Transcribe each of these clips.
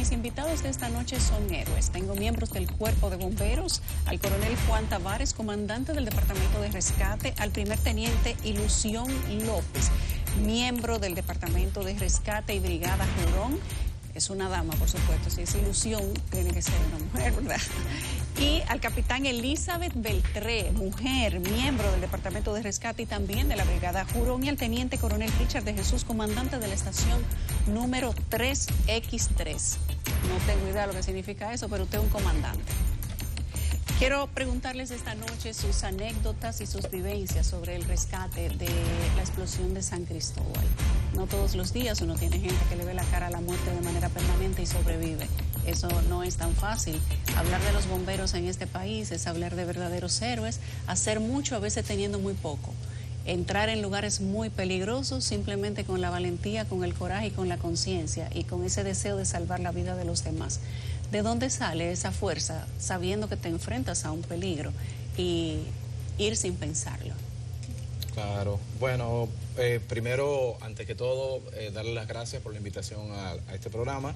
Mis invitados de esta noche son héroes. Tengo miembros del Cuerpo de Bomberos, al coronel Juan Tavares, comandante del Departamento de Rescate, al primer teniente Ilusión López, miembro del Departamento de Rescate y Brigada Jurón. Es una dama, por supuesto, si es Ilusión, tiene que ser una mujer, ¿verdad? Y al capitán Elizabeth Beltré, mujer, miembro del Departamento de Rescate y también de la Brigada Jurón, y al teniente coronel Richard de Jesús, comandante de la estación número 3X3. No tengo idea de lo que significa eso, pero usted es un comandante. Quiero preguntarles esta noche sus anécdotas y sus vivencias sobre el rescate de la explosión de San Cristóbal. No todos los días uno tiene gente que le ve la cara a la muerte de manera permanente y sobrevive. Eso no es tan fácil. Hablar de los bomberos en este país es hablar de verdaderos héroes, hacer mucho a veces teniendo muy poco. Entrar en lugares muy peligrosos simplemente con la valentía, con el coraje y con la conciencia y con ese deseo de salvar la vida de los demás. ¿De dónde sale esa fuerza sabiendo que te enfrentas a un peligro y ir sin pensarlo? Claro. Bueno, primero, antes que todo, darle las gracias por la invitación a este programa,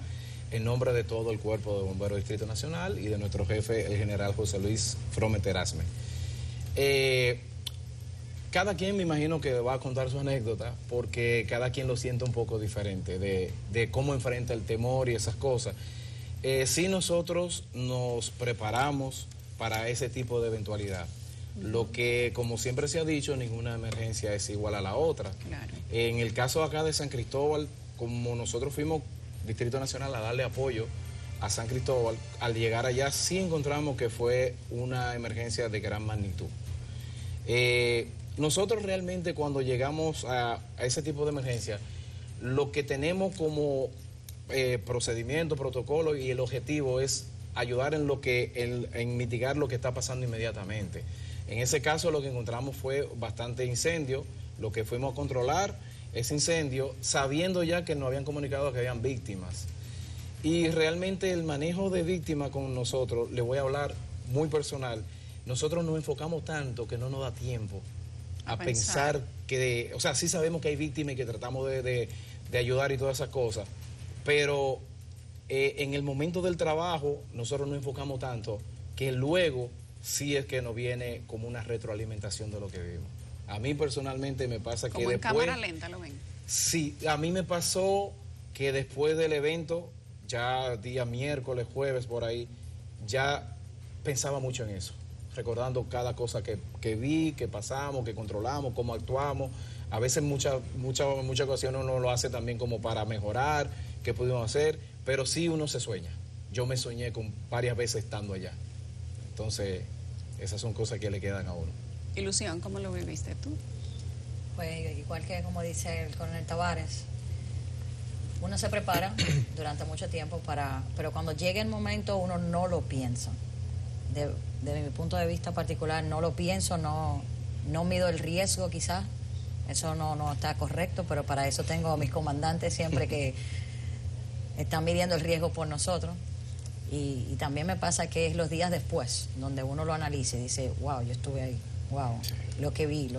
en nombre de todo el Cuerpo de Bomberos Distrito Nacional y de nuestro jefe, el general José Luis Fromet Erasme. Cada quien me imagino que va a contar su anécdota, porque cada quien lo siente un poco diferente, de cómo enfrenta el temor y esas cosas. Sí, nosotros nos preparamos para ese tipo de eventualidad. Lo que, como siempre se ha dicho, ninguna emergencia es igual a la otra. Claro. En el caso acá de San Cristóbal, como nosotros fuimos Distrito Nacional a darle apoyo a San Cristóbal, al llegar allá sí encontramos que fue una emergencia de gran magnitud. Nosotros realmente cuando llegamos a ese tipo de emergencia, lo que tenemos como procedimiento, protocolo y el objetivo es ayudar en mitigar lo que está pasando inmediatamente. En ese caso lo que encontramos fue bastante incendio, lo que fuimos a controlar ese incendio sabiendo ya que nos habían comunicado que habían víctimas. Y realmente el manejo de víctimas con nosotros, le voy a hablar muy personal, nosotros nos enfocamos tanto que no nos da tiempo a pensar que, o sea, sí sabemos que hay víctimas y que tratamos de ayudar y todas esas cosas, pero en el momento del trabajo nosotros nos enfocamos tanto que luego sí es que nos viene como una retroalimentación de lo que vimos. A mí personalmente me pasa como que en después... cámara lenta, ¿lo ven? Sí, a mí me pasó que después del evento, ya día miércoles, jueves, por ahí, ya pensaba mucho en eso, recordando cada cosa que vi, que pasamos, que controlamos, cómo actuamos. A veces muchas ocasiones uno lo hace también como para mejorar, qué pudimos hacer, pero sí uno se sueña. Yo me soñé con varias veces estando allá. Entonces, esas son cosas que le quedan a uno. Ilusión, ¿cómo lo viviste tú? Pues igual que como dice el coronel Tavares, uno se prepara durante mucho tiempo pero cuando llegue el momento uno no lo piensa. Desde mi punto de vista particular no lo pienso, no mido el riesgo quizás, eso no está correcto, pero para eso tengo a mis comandantes siempre que están midiendo el riesgo por nosotros. Y también me pasa que es los días después, donde uno lo analiza y dice, wow, yo estuve ahí, wow, lo que vi,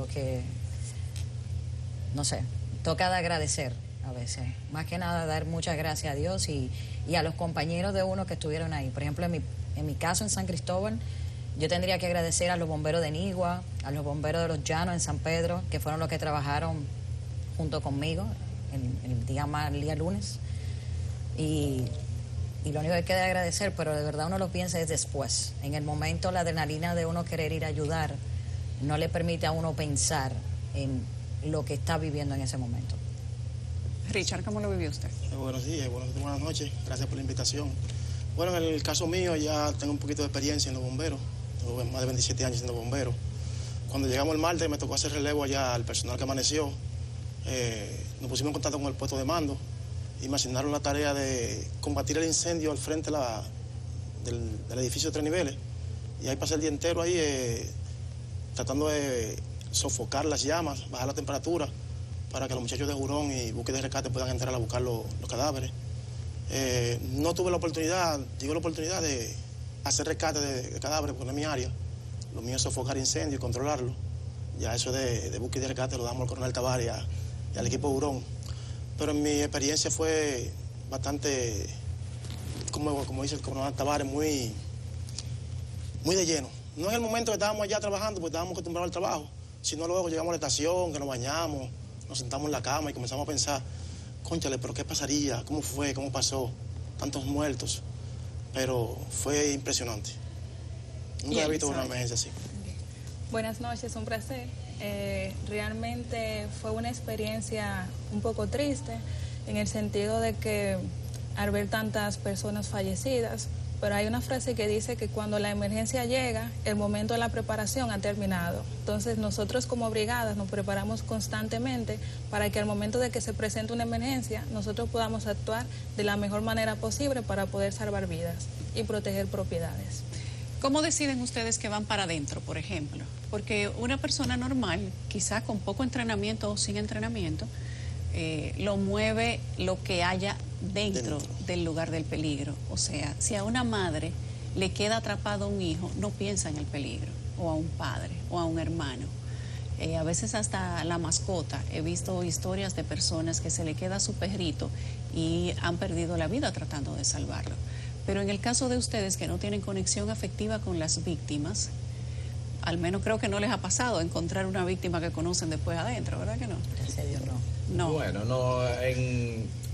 no sé, toca de agradecer a veces. Más que nada dar muchas gracias a Dios y a los compañeros de uno que estuvieron ahí. Por ejemplo, en mi caso en San Cristóbal, yo tendría que agradecer a los bomberos de Nigua, a los bomberos de Los Llanos en San Pedro, que fueron los que trabajaron junto conmigo el día lunes. Y lo único que queda es agradecer, pero de verdad uno lo piensa es después. En el momento la adrenalina de uno querer ir a ayudar no le permite a uno pensar en lo que está viviendo en ese momento. Richard, ¿cómo lo vivió usted? Buenos días, buenas noches, gracias por la invitación. Bueno, en el caso mío ya tengo un poquito de experiencia en los bomberos, tengo más de 27 años siendo bombero. Cuando llegamos el martes me tocó hacer relevo allá al personal que amaneció, nos pusimos en contacto con el puesto de mando y me asignaron la tarea de combatir el incendio al frente del edificio de 3 niveles. Y ahí pasé el día entero ahí tratando de sofocar las llamas, bajar la temperatura, para que los muchachos de Jurón y búsqueda de rescate puedan entrar a buscar los cadáveres. No tuve la oportunidad, llegó la oportunidad de hacer rescate de cadáveres, porque no es mi área. Lo mío es sofocar incendios y controlarlo. Ya eso de búsqueda de rescate lo damos al coronel Tavares y al equipo de Jurón. Pero en mi experiencia fue bastante como dice el coronel Tavares, muy de lleno. No en el momento que estábamos allá trabajando, porque estábamos acostumbrados al trabajo, sino luego llegamos a la estación, que nos bañamos, nos sentamos en la cama y comenzamos a pensar, cónchale, pero ¿qué pasaría? ¿Cómo fue? ¿Cómo pasó? Tantos muertos. Pero fue impresionante. Nunca he visto una emergencia así. Buenas noches, un placer. Realmente fue una experiencia un poco triste en el sentido de que al ver tantas personas fallecidas, pero hay una frase que dice que cuando la emergencia llega, el momento de la preparación ha terminado. Entonces nosotros como brigadas nos preparamos constantemente para que al momento de que se presente una emergencia, nosotros podamos actuar de la mejor manera posible para poder salvar vidas y proteger propiedades. ¿Cómo deciden ustedes que van para adentro, por ejemplo? Porque una persona normal, quizás con poco entrenamiento o sin entrenamiento, lo mueve lo que haya dentro del lugar del peligro. O sea, si a una madre le queda atrapado un hijo, no piensa en el peligro, o a un padre, o a un hermano. A veces hasta la mascota. He visto historias de personas que se le queda su perrito y han perdido la vida tratando de salvarlo. Pero en el caso de ustedes que no tienen conexión afectiva con las víctimas, al menos creo que no les ha pasado encontrar una víctima que conocen después adentro, ¿verdad que no? Gracias a Dios, no. No. Bueno, no,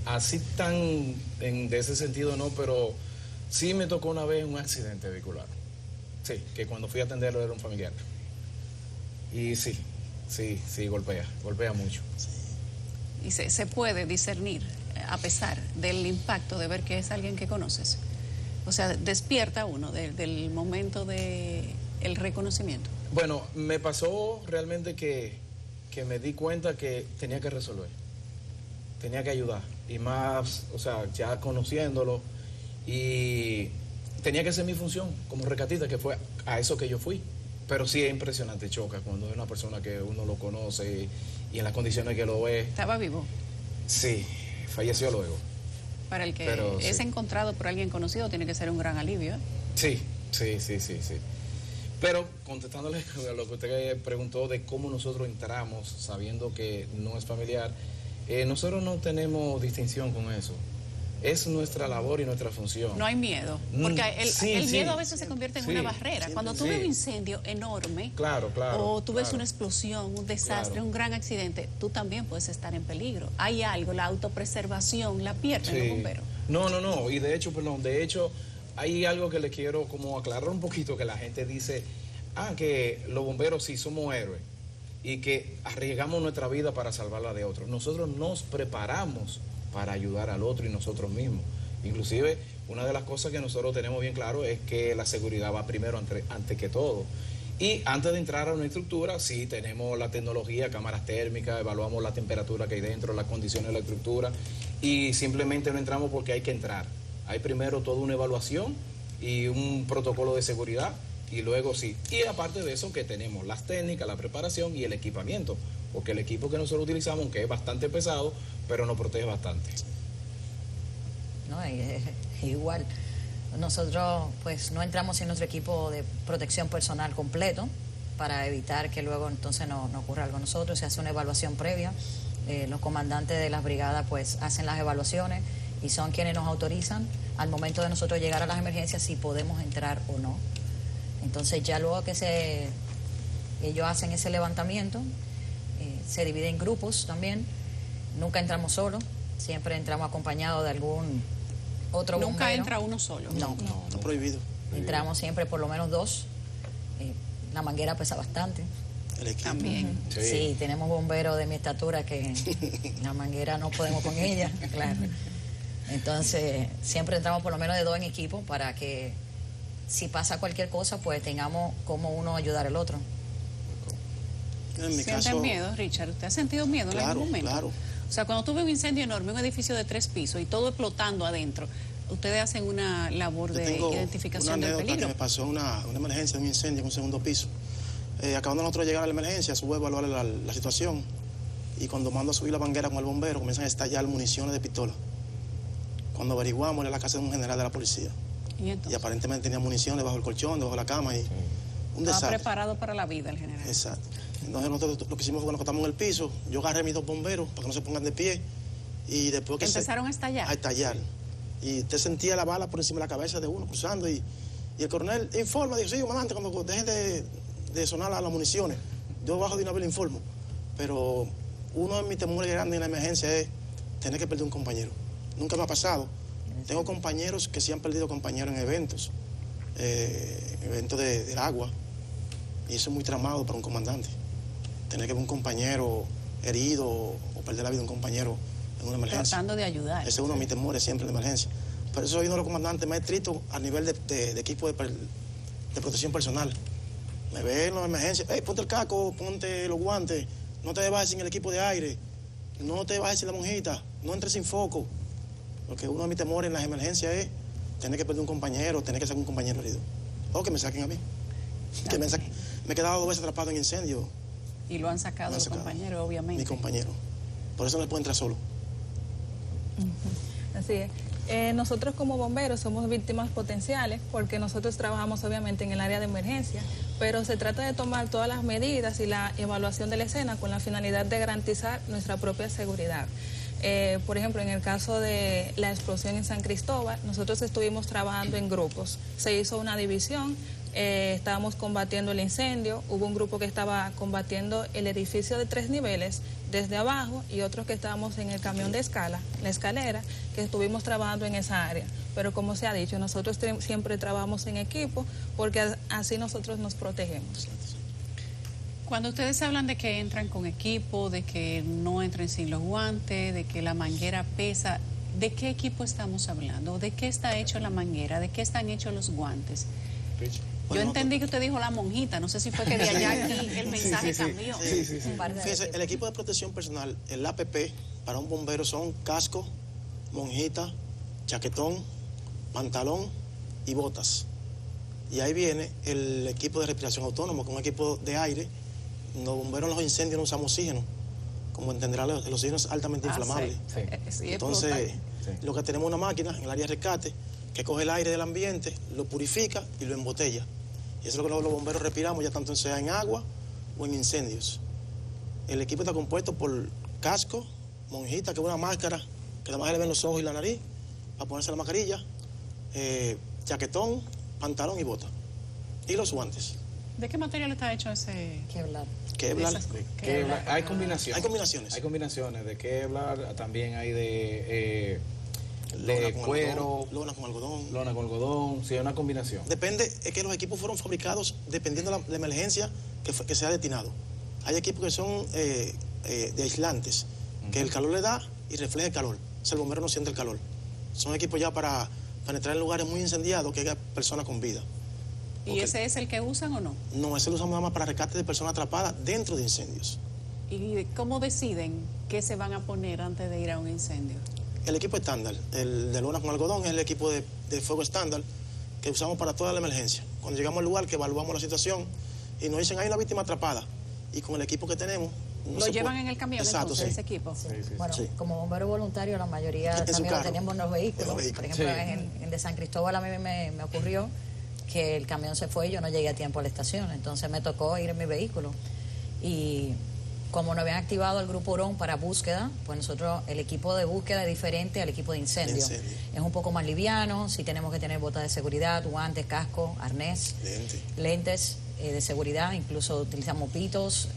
así tan de ese sentido no, pero sí me tocó una vez un accidente vehicular. Sí, que cuando fui a atenderlo era un familiar. Y sí, golpea mucho. Y se puede discernir, a pesar del impacto de ver que es alguien que conoces. O sea, despierta uno del momento del reconocimiento. Bueno, me pasó realmente que me di cuenta que tenía que resolver, tenía que ayudar. Y más, o sea, ya conociéndolo, y tenía que hacer mi función como rescatista, que fue a eso que yo fui. Pero sí es impresionante, choca cuando es una persona que uno lo conoce y en las condiciones que lo ve. ¿Estaba vivo? Sí, falleció luego. Para el que Pero, es sí. encontrado por alguien conocido tiene que ser un gran alivio, ¿eh? Sí. Pero contestándole a lo que usted preguntó de cómo nosotros entramos sabiendo que no es familiar, nosotros no tenemos distinción con eso. Es nuestra labor y nuestra función. No hay miedo, porque el miedo a veces se convierte en una barrera. Siempre, Cuando tú ves un incendio enorme, Claro, o tú ves una explosión, un desastre, Claro. un gran accidente, tú también puedes estar en peligro. Hay algo, la autopreservación la pierden los bomberos. No, y de hecho, hay algo que le quiero como aclarar un poquito, que la gente dice, que los bomberos sí somos héroes y que arriesgamos nuestra vida para salvarla de otros. Nosotros nos preparamos para ayudar al otro y nosotros mismos. Inclusive, una de las cosas que nosotros tenemos bien claro es que la seguridad va primero antes que todo. Y antes de entrar a una estructura, sí tenemos la tecnología, cámaras térmicas, evaluamos la temperatura que hay dentro, las condiciones de la estructura, y simplemente no entramos porque hay que entrar. Hay primero toda una evaluación y un protocolo de seguridad, y luego sí. Y aparte de eso, que tenemos las técnicas, la preparación y el equipamiento, porque el equipo que nosotros utilizamos, aunque es bastante pesado, pero nos protege bastante. No, igual. Nosotros pues no entramos en nuestro equipo de protección personal completo para evitar que luego entonces no ocurra algo a nosotros. Se hace una evaluación previa. Los comandantes de las brigadas pues hacen las evaluaciones y son quienes nos autorizan al momento de nosotros llegar a las emergencias si podemos entrar o no. Entonces ya luego que ellos hacen ese levantamiento, se divide en grupos también. Nunca entramos solos, siempre entramos acompañados de algún otro bombero. Nunca entra uno solo. No. Está prohibido. Entramos siempre por lo menos dos. La manguera pesa bastante. El equipo. También. Sí, tenemos bomberos de mi estatura que la manguera no podemos con ella, claro. Entonces, siempre entramos por lo menos de dos en equipo para que si pasa cualquier cosa, pues tengamos como uno ayudar al otro. En mi ¿Sienten caso, miedo, Richard? ¿Usted ha sentido miedo en algún momento? Claro. O sea, cuando tú ves un incendio enorme, un edificio de 3 pisos y todo explotando adentro, ustedes hacen una labor Yo de tengo identificación una del anécdota peligro. que me pasó una emergencia, un incendio en un segundo piso. Acabando nosotros de llegar a la emergencia, subo a evaluar la situación, y cuando mando a subir la manguera con el bombero, comienzan a estallar municiones de pistola. Cuando averiguamos, era la casa de un general de la policía. Y aparentemente tenía municiones bajo el colchón, debajo de la cama, y un Estaba desastre. preparado para la vida el general. Exacto. Entonces nosotros lo que hicimos fue que nos acostamos en el piso, yo agarré a mis dos bomberos para que no se pongan de pie, y después que ¿Empezaron a estallar? a estallar. y usted sentía la bala por encima de la cabeza de uno cruzando y el coronel informa, dice, sí, comandante, cuando dejen de sonar las municiones, yo bajo de una vez le informo. Pero uno de mis temores grandes en la emergencia es tener que perder un compañero. Nunca me ha pasado. Tengo compañeros que sí han perdido compañeros en eventos del agua, y eso es muy traumado para un comandante. Tener que ver un compañero herido o perder la vida de un compañero en una emergencia. Tratando de ayudar. Ese es uno de mis temores siempre en la emergencia. Por eso soy uno de los comandantes más estrictos a nivel de equipo de protección personal. Me ven en la emergencia, hey, ponte el casco, ponte los guantes, no te bajes sin el equipo de aire, no te bajes sin la monjita, no entres sin foco. Porque uno de mis temores en las emergencias es tener que perder un compañero, tener que sacar un compañero herido. O que me saquen a mí. Que me he quedado 2 veces atrapado en incendio. Y lo han sacado los compañeros, obviamente. Mi compañero. Por eso no puedo entrar solo. Así es. Nosotros como bomberos somos víctimas potenciales porque nosotros trabajamos obviamente en el área de emergencia, pero se trata de tomar todas las medidas y la evaluación de la escena con la finalidad de garantizar nuestra propia seguridad. Por ejemplo, en el caso de la explosión en San Cristóbal, nosotros estuvimos trabajando en grupos. Se hizo una división, estábamos combatiendo el incendio, hubo un grupo que estaba combatiendo el edificio de 3 niveles desde abajo y otros que estábamos en el camión de escala, la escalera, que estuvimos trabajando en esa área. Pero como se ha dicho, nosotros siempre trabajamos en equipo porque así nosotros nos protegemos. Cuando ustedes hablan de que entran con equipo, de que no entren sin los guantes, de que la manguera pesa, ¿de qué equipo estamos hablando? ¿De qué está hecho la manguera? ¿De qué están hechos los guantes? Yo entendí que usted dijo la monjita, no sé si fue que de allá aquí el mensaje cambió. Fíjese, el equipo de protección personal, el APP, para un bombero son casco, monjita, chaquetón, pantalón y botas. Y ahí viene el equipo de respiración autónomo, con un equipo de aire. Los bomberos en los incendios no usamos oxígeno. Como entenderán, el oxígeno es altamente inflamable. Sí, entonces, lo que tenemos es una máquina en el área de rescate que coge el aire del ambiente, lo purifica y lo embotella. Y eso es lo que los bomberos respiramos, ya tanto sea en agua o en incendios. El equipo está compuesto por casco, monjita, que es una máscara, que nada más le ven los ojos y la nariz, para ponerse la mascarilla, chaquetón, pantalón y bota. Y los guantes. ¿De qué material está hecho ese? Kevlar. Kevlar. Hay combinaciones. Hay combinaciones de Kevlar, también hay de cuero. Lona con algodón. Lona con algodón, sí, es una combinación. Depende, es que los equipos fueron fabricados dependiendo de la emergencia que se ha destinado. Hay equipos que son de aislantes, que el calor le da y refleja el calor. O sea, el bombero no siente el calor. Son equipos ya para entrar en lugares muy incendiados que haya personas con vida. ¿Y ese es el que usan o no? No, ese lo usamos nada más para rescate de personas atrapadas dentro de incendios. ¿Y cómo deciden qué se van a poner antes de ir a un incendio? El equipo estándar, el de lona con algodón, es el equipo de fuego estándar que usamos para toda la emergencia. Cuando llegamos al lugar, que evaluamos la situación y nos dicen hay una víctima atrapada. Y con el equipo que tenemos... ¿Lo llevan en el camión? Exacto, entonces, ese equipo? Bueno, como bombero voluntario, la mayoría también lo tenemos en los vehículos. Por ejemplo, en de San Cristóbal a mí me ocurrió que el camión se fue y yo no llegué a tiempo a la estación. Entonces me tocó ir en mi vehículo. Y como no habían activado el grupo Orón para búsqueda, pues nosotros, el equipo de búsqueda es diferente al equipo de incendio. Es un poco más liviano, sí tenemos que tener botas de seguridad, guantes, casco, arnés, lentes de seguridad, incluso utilizamos pitos,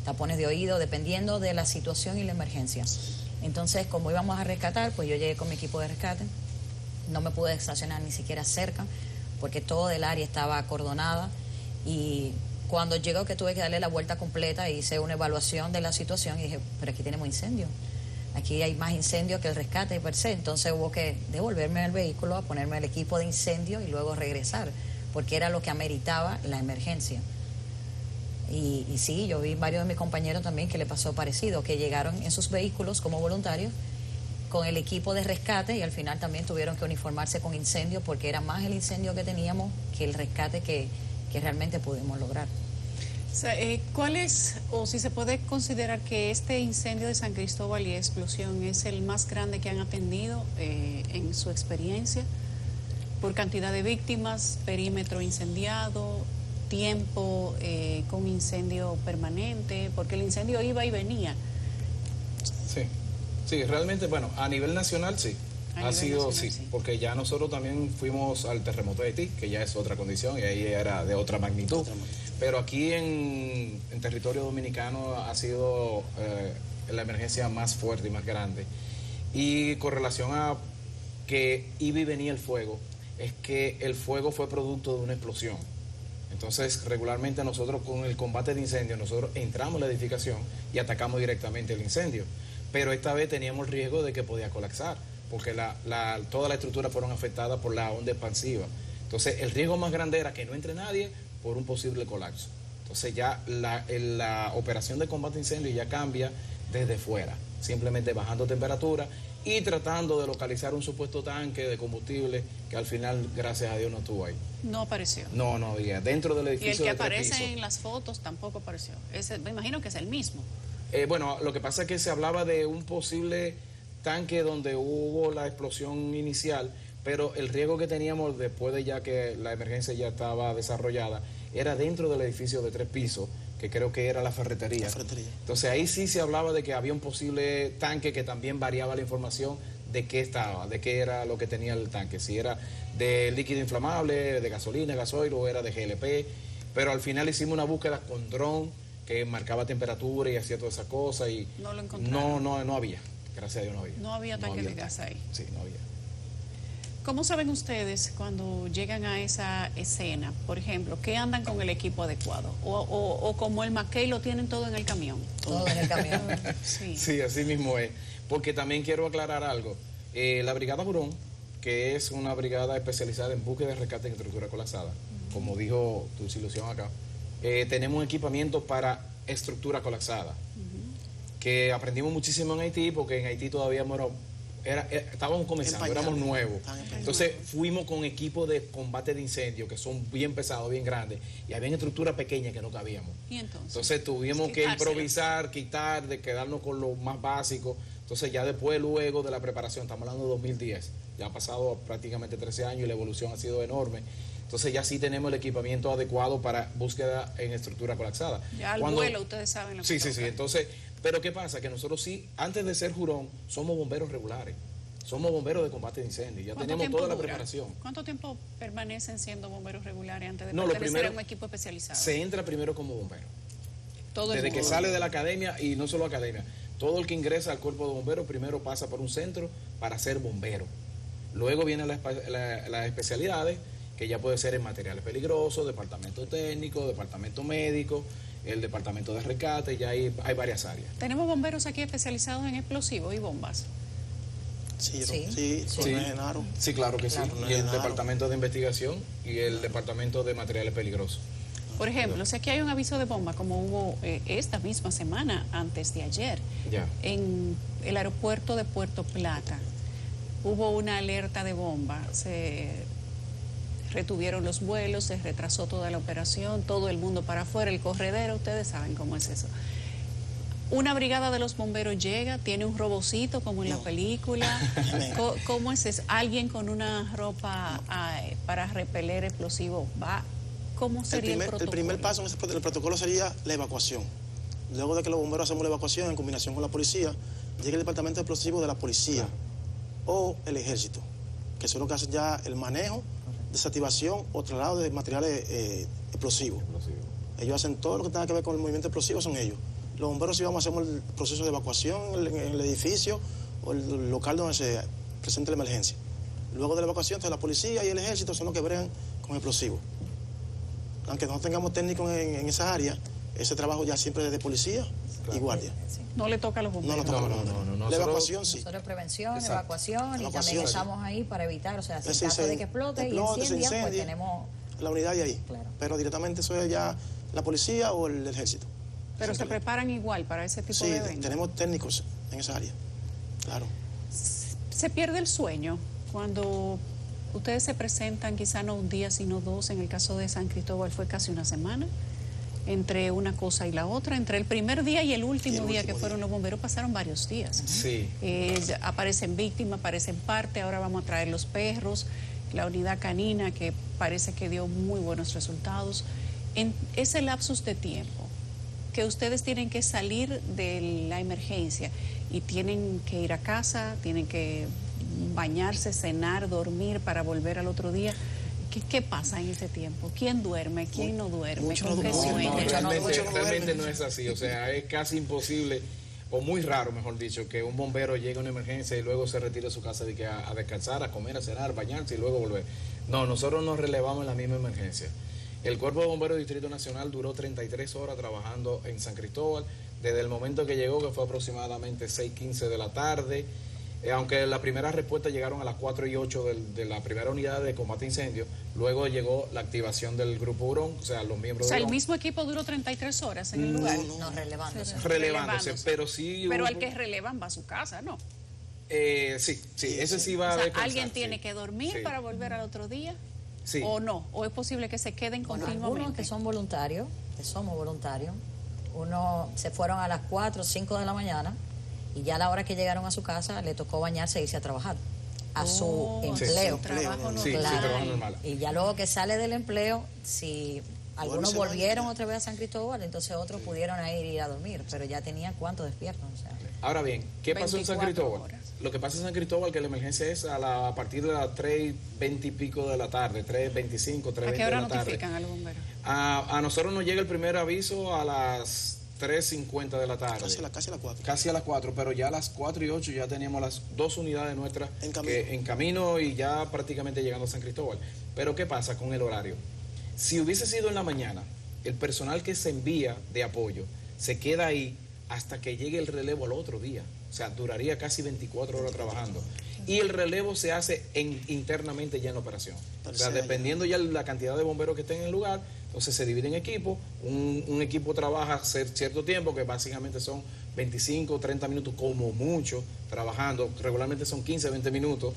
tapones de oído, dependiendo de la situación y la emergencia. Entonces, como íbamos a rescatar, pues yo llegué con mi equipo de rescate, no me pude estacionar ni siquiera cerca, porque todo el área estaba acordonada y cuando llegó que tuve que darle la vuelta completa, hice una evaluación de la situación y dije, pero aquí tenemos incendio. Aquí hay más incendio que el rescate per se. Entonces hubo que devolverme al vehículo, a ponerme el equipo de incendio y luego regresar, porque era lo que ameritaba la emergencia. Y sí, yo vi varios de mis compañeros también que le pasó parecido, que llegaron en sus vehículos como voluntarios con el equipo de rescate y al final también tuvieron que uniformarse con incendio porque era más el incendio que teníamos que el rescate que realmente pudimos lograr. O sea, ¿cuál es, o si se puede considerar que este incendio de San Cristóbal y explosión es el más grande que han atendido en su experiencia? Por cantidad de víctimas, perímetro incendiado, tiempo con incendio permanente, porque el incendio iba y venía. Sí, realmente, bueno, a nivel nacional sí. a Ha nivel sido, nacional, sí, porque ya nosotros también fuimos al terremoto de Haití, que ya es otra condición y ahí era de otra magnitud. Pero aquí en territorio dominicano ha sido la emergencia más fuerte y más grande. Y con relación a que iba y venía el fuego, es que el fuego fue producto de una explosión. Entonces, regularmente nosotros con el combate de incendios, nosotros entramos a la edificación y atacamos directamente el incendio. Pero esta vez teníamos el riesgo de que podía colapsar, porque toda la estructura fueron afectadas por la onda expansiva. Entonces, el riesgo más grande era que no entre nadie por un posible colapso. Entonces, ya la operación de combate de incendios ya cambia desde fuera, simplemente bajando temperatura y tratando de localizar un supuesto tanque de combustible que al final, gracias a Dios, no estuvo ahí. No apareció. No, ya dentro del Y el edificio que de 3 aparece pisos. en las fotos tampoco apareció. Me imagino que es el mismo. Bueno, lo que pasa es que se hablaba de un posible tanque donde hubo la explosión inicial, pero el riesgo que teníamos después de ya que la emergencia ya estaba desarrollada era dentro del edificio de 3 pisos, que creo que era la ferretería. Entonces ahí sí se hablaba de que había un posible tanque que también variaba la información de qué estaba, de qué era lo que tenía el tanque, si era de líquido inflamable, de gasolina, gasoil o era de GLP, pero al final hicimos una búsqueda con dron que marcaba temperatura y hacía todas esas cosas y no lo encontraron. No había, gracias a Dios no había. No había tanque de gas ahí. Sí, no había. ¿Cómo saben ustedes cuando llegan a esa escena, por ejemplo, que andan con el equipo adecuado? O como el McKay lo tienen todo en el camión. Todo en el camión. Sí, así mismo es. Porque también quiero aclarar algo. La Brigada Jurón, que es una brigada especializada en búsqueda de rescate en estructura colapsada, como dijo tu desilusión acá, tenemos equipamiento para estructura colapsada, que aprendimos muchísimo en Haití, porque en Haití todavía estábamos comenzando, éramos nuevos. Entonces fuimos con equipos de combate de incendio que son bien pesados, bien grandes, y había estructuras pequeñas que no cabíamos. ¿Y entonces? Entonces tuvimos que improvisar, de quedarnos con lo más básico. Entonces ya después, luego de la preparación, estamos hablando de 2010, ya ha pasado prácticamente 13 años y la evolución ha sido enorme. Entonces ya sí tenemos el equipamiento adecuado para búsqueda en estructura colapsada. Ya al vuelo ustedes saben lo que Sí. Entonces, pero ¿qué pasa? Que nosotros sí, antes de ser jurón, somos bomberos regulares. Somos bomberos de combate de incendios. Ya tenemos toda la preparación. ¿Cuánto tiempo permanecen siendo bomberos regulares antes de No, pertenecer a un equipo especializado? Se entra primero como bombero. Todo Desde que sale de la academia, y no solo academia, todo el que ingresa al cuerpo de bomberos primero pasa por un centro para ser bombero. Luego vienen las especialidades, que ya puede ser en materiales peligrosos, departamento técnico, departamento médico, el departamento de rescate, ya hay varias áreas. ¿Tenemos bomberos aquí especializados en explosivos y bombas? Sí, Genaro. Sí, claro que sí. Y el departamento de investigación y el departamento de materiales peligrosos. Por ejemplo, si aquí hay un aviso de bomba, como hubo esta misma semana, antes de ayer, en el aeropuerto de Puerto Plata, hubo una alerta de bomba, se retuvieron los vuelos, se retrasó toda la operación, todo el mundo para afuera, el corredero, ustedes saben cómo es eso. Una brigada de los bomberos llega, tiene un robocito como en la película. ¿Cómo es eso? Alguien con una ropa para repeler explosivos va. ¿Cómo sería el protocolo? El primer paso del protocolo sería la evacuación. Luego de que los bomberos hacemos la evacuación en combinación con la policía, llega el departamento de explosivos de la policía o el ejército, que son los que hacen ya el manejo, desactivación o traslado de materiales explosivos. Ellos hacen todo lo que tenga que ver con el movimiento explosivo, son ellos. Los bomberos sí vamos a hacer el proceso de evacuación en el edificio o el local donde se presente la emergencia. Luego de la evacuación, entonces la policía y el ejército son los que bregan con explosivos. Aunque no tengamos técnicos en esa área, ese trabajo ya siempre es de policía y guardia. No le toca a los bomberos. No. La evacuación sí. Nosotros prevención, evacuación y también estamos ahí para evitar, o sea, si caso de que explote y incendia, pues tenemos la unidad ahí. Claro. Pero directamente eso es ya la policía o el ejército. Pero se preparan igual para ese tipo de eventos. Sí, tenemos técnicos en esa área, claro. Se pierde el sueño cuando ustedes se presentan, quizá no un día, sino dos. En el caso de San Cristóbal fue casi una semana. Entre una cosa y la otra, entre el primer día y el último día que fueron los bomberos, pasaron varios días. Sí. Aparecen víctimas, aparecen parte, ahora vamos a traer los perros, la unidad canina que parece que dio muy buenos resultados. En ese lapsus de tiempo que ustedes tienen que salir de la emergencia y tienen que ir a casa, tienen que bañarse, cenar, dormir para volver al otro día. ¿Qué pasa en ese tiempo? ¿Quién duerme? ¿Quién no duerme? ¿Con qué sueña? Realmente no es así, o sea, es casi imposible, o muy raro, mejor dicho, que un bombero llegue a una emergencia y luego se retire a su casa a descansar, a comer, a cenar, a bañarse y luego volver. No, nosotros nos relevamos en la misma emergencia. El Cuerpo de Bomberos del Distrito Nacional duró 33 horas trabajando en San Cristóbal, desde el momento que llegó, que fue aproximadamente 6:15 de la tarde, aunque la primera respuesta llegaron a las 4:08 de la primera unidad de combate a incendios, luego llegó la activación del Grupo Hurón, o sea, los miembros de Hurón. el mismo equipo duró 33 horas en el lugar. No, relevándose. Relevándose, pero sí... Pero al que relevan va a su casa, ¿no? Sí, ese sí va a descansar. ¿Alguien tiene que dormir para volver al otro día? Sí. ¿O no? ¿O es posible que se queden continuamente? Algunos que son voluntarios, que somos voluntarios, uno se fueron a las 4 o 5 de la mañana y ya a la hora que llegaron a su casa le tocó bañarse e irse a trabajar a su empleo. Sí, trabajo normal. Sí, trabajo normal. Y ya luego que sale del empleo, si algunos volvieron otra vez a San Cristóbal, entonces otros pudieron ir a dormir, pero ya tenían cuánto despiertos. O sea. Ahora bien, ¿qué pasó en San Cristóbal? Horas. Lo que pasa en San Cristóbal que la emergencia es a partir de las 3:20 y pico de la tarde, 3:25, 3:20 de la tarde. ¿A qué hora notifican a los bomberos? A nosotros nos llega el primer aviso a las 3:50 de la tarde. Casi a las 4. Casi a las 4, pero ya a las 4:08 ya teníamos las 2 unidades nuestras en camino y ya prácticamente llegando a San Cristóbal. Pero ¿qué pasa con el horario? Si hubiese sido en la mañana, el personal que se envía de apoyo se queda ahí hasta que llegue el relevo al otro día. O sea, duraría casi 24 horas trabajando. Y el relevo se hace internamente ya en la operación. O sea, dependiendo ya la cantidad de bomberos que estén en el lugar, entonces se divide en equipos. Un equipo trabaja cierto tiempo, que básicamente son 25 o 30 minutos como mucho trabajando. Regularmente son 15, 20 minutos.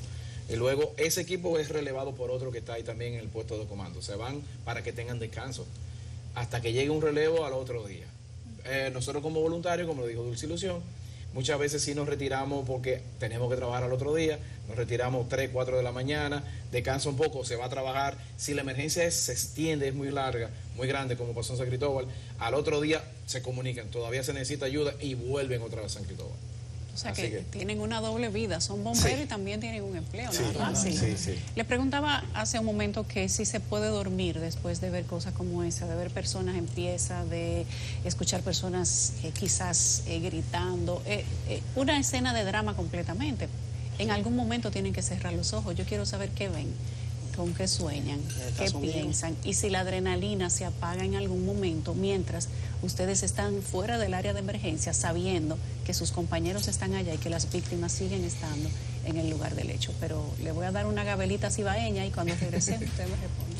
Y luego ese equipo es relevado por otro que está ahí también en el puesto de comando. Se van para que tengan descanso hasta que llegue un relevo al otro día. Nosotros como voluntarios, como lo dijo Dulce Ilusión, muchas veces sí nos retiramos porque tenemos que trabajar al otro día, nos retiramos 3, 4 de la mañana, descansa un poco, se va a trabajar. Si la emergencia se extiende, es muy larga, muy grande, como pasó en San Cristóbal, al otro día se comunican, todavía se necesita ayuda y vuelven otra vez a San Cristóbal. O sea que tienen una doble vida, son bomberos y también tienen un empleo. Sí. Le preguntaba hace un momento que si se puede dormir después de ver cosas como esa, de ver personas en pieza, de escuchar personas quizás gritando, una escena de drama completamente. En algún momento tienen que cerrar los ojos. Yo quiero saber qué ven, con qué sueñan, qué piensan y si la adrenalina se apaga en algún momento mientras ustedes están fuera del área de emergencia sabiendo que sus compañeros están allá y que las víctimas siguen estando en el lugar del hecho. Pero le voy a dar una gabelita cibaeña y cuando regresemos usted me responde.